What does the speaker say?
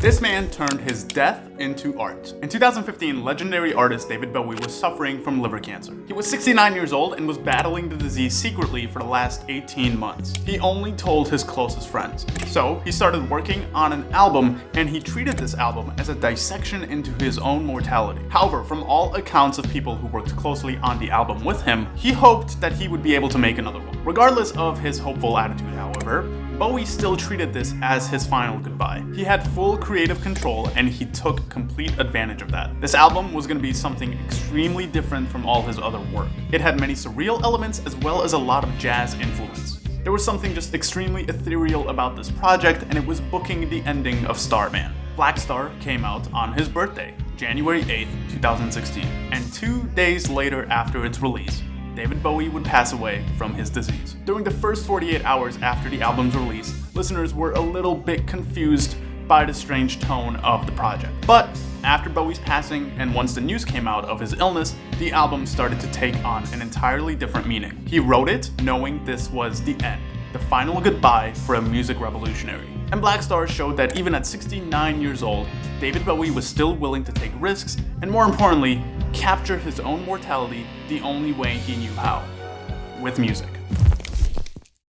This man turned his death into art. In 2015, legendary artist David Bowie was suffering from liver cancer. He was 69 years old and was battling the disease secretly for the last 18 months. He only told his closest friends. So he started working on an album, and he treated this album as a dissection into his own mortality. However, from all accounts of people who worked closely on the album with him, he hoped that he would be able to make another one. Regardless of his hopeful attitude, however, Bowie still treated this as his final goodbye. He had full creative control, and he took complete advantage of that. This album was going to be something extremely different from all his other work. It had many surreal elements as well as a lot of jazz influence. There was something just extremely ethereal about this project, and it was booking the ending of Starman. Black Star came out on his birthday, January 8th, 2016, and 2 days later after its release, David Bowie would pass away from his disease. During the first 48 hours after the album's release, listeners were a little bit confused by the strange tone of the project. But after Bowie's passing, and once the news came out of his illness, the album started to take on an entirely different meaning. He wrote it knowing this was the end, the final goodbye for a music revolutionary. And Black Star showed that even at 69 years old, David Bowie was still willing to take risks, and more importantly, capture his own mortality the only way he knew how: with music.